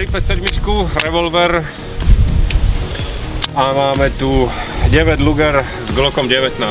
357, revolver a máme tu 9 Luger s Glockom 19.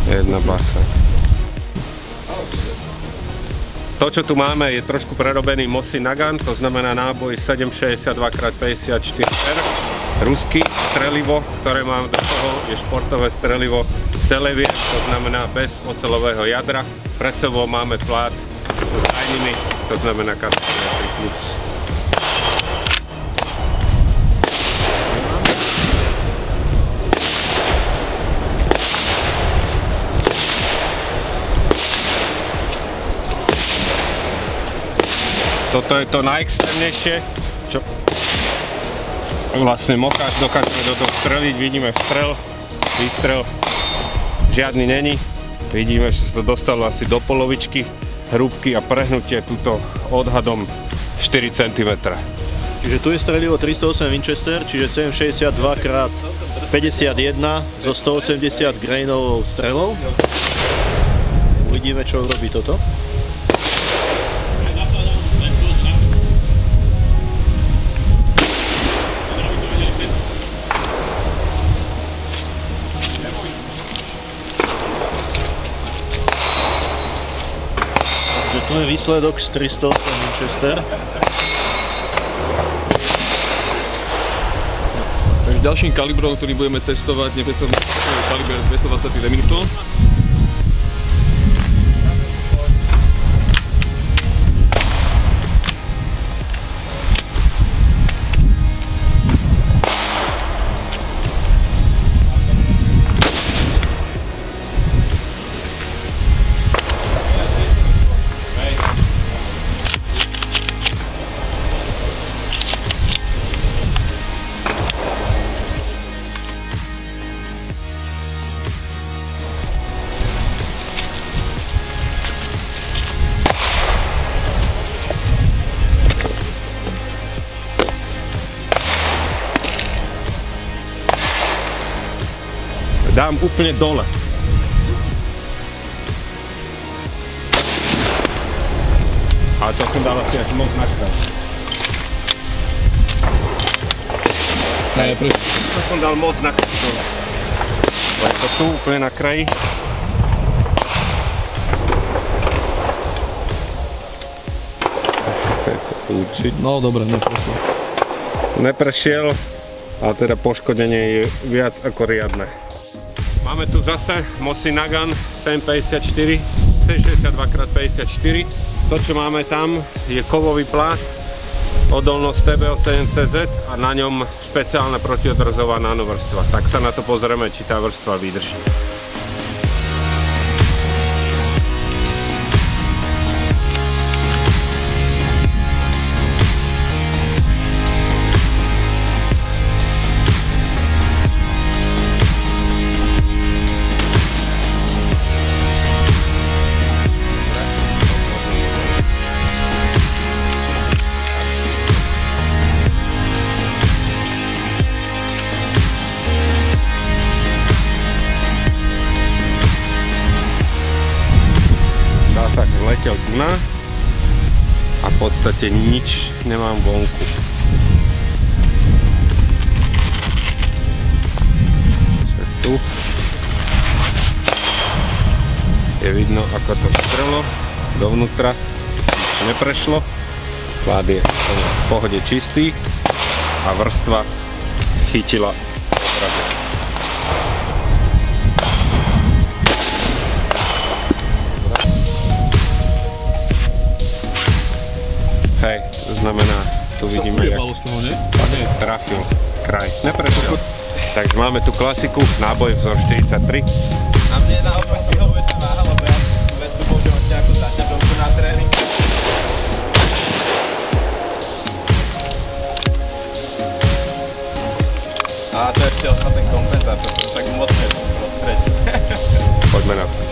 Jedna basa. To, čo tu máme, je trošku prerobený Mosin Nagant, to znamená náboj 7,62x54R. Ruský strelivo, ktoré mám do toho, je športové strelivo Celevier, to znamená bez oceľového jadra. Pred sebou máme plát s tajnými, to znamená kategoria 3+. Toto je to najextrémnejšie, čo vlastne mokáč dokážeme do toho streliť. Vidíme vstrel, výstrel žiadny není. Vidíme, že sa to dostalo asi do polovičky hrúbky a prehnutie tuto odhadom 4 cm. Čiže tu je strelivo 308 Winchester, čiže 762x51 so 180 grainovou strelou. Uvidíme, čo urobí toto. Tu je výsledok z 308 Winchester. Takže ďalším kalibrom, ktorý budeme testovať, je kaliber 220 Remington. Dám úplne dole. A to som dal asi moc na kraj. To som dal moc na kraj dole. Je to tu úplne na kraji. No dobre, neprešiel. Neprešiel, ale teda poškodenie je viac ako riadne. Máme tu zase Mosin Nagant 754 C62x54. To, čo máme tam, je kovový plát, odolnosť TB7CZ a na ňom špeciálna protiodrazová nanovrstva. Tak sa na to pozrieme, či tá vrstva vydrží. Letel tu na a v podstate nič nemám vonku. Tu je vidno, ako to strelo dovnútra, nič neprešlo. Plát je v pohode čistý a vrstva chytila obraze. Hej, to znamená, tu vidíme, jak trafil kraj. Neprešiel. Takže máme tu klasiku, náboj vzor 43. A mne naopak vyhovuje tá váha, lebo ja tú vestu používam ako zaťažovku na tréning. išiel na ten kompenzátor, to tak mocne prostredí. Poďme na to.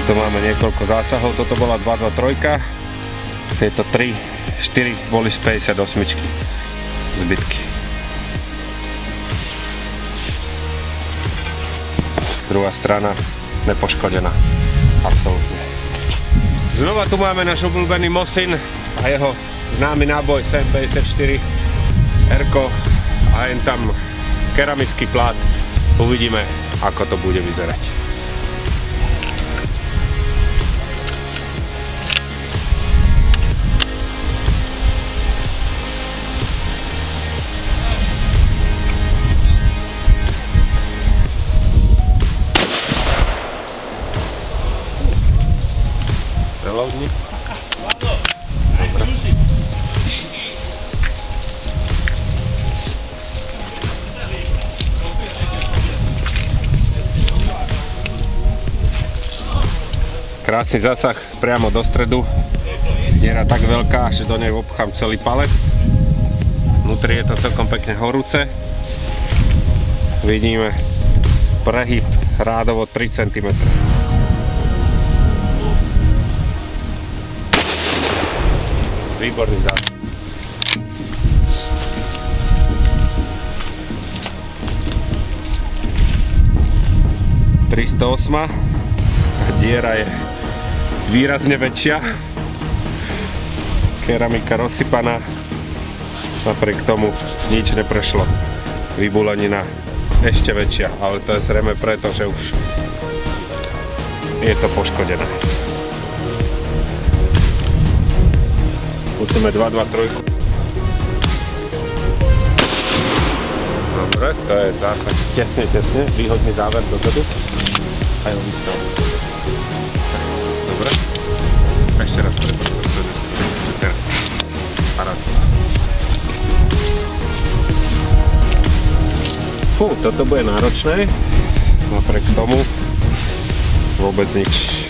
Tu máme niekoľko zásahov, toto bola 223, tieto 3, 4 boli z 58 zbytky. Druhá strana nepoškodená, absolútne. Znova tu máme náš obľúbený Mosin a jeho známy náboj 754 R-ko a jen tam keramický plát. Uvidíme, ako to bude vyzerať. Reloadni. Dobre. Krásny zásah priamo do stredu. Diera tak veľká, že do nej obchám celý palec. Vnútri je to celkom pekne horúce. Vidíme prehyb rádovo 3 cm. Výborný zásah. ...308. Diera je výrazne väčšia. Keramika rozsypaná. Napriek tomu nič neprešlo. Vybulenina ešte väčšia, ale to je zrejme preto, že už je to poškodené. Musíme 223. Dobre, to je zásah tesne, výhodný záver dozadu. Aj on vystav. Dobre. Ešte raz preto. Teraz. Parád. Fú, toto bude náročné. Napriek tomu vôbec nič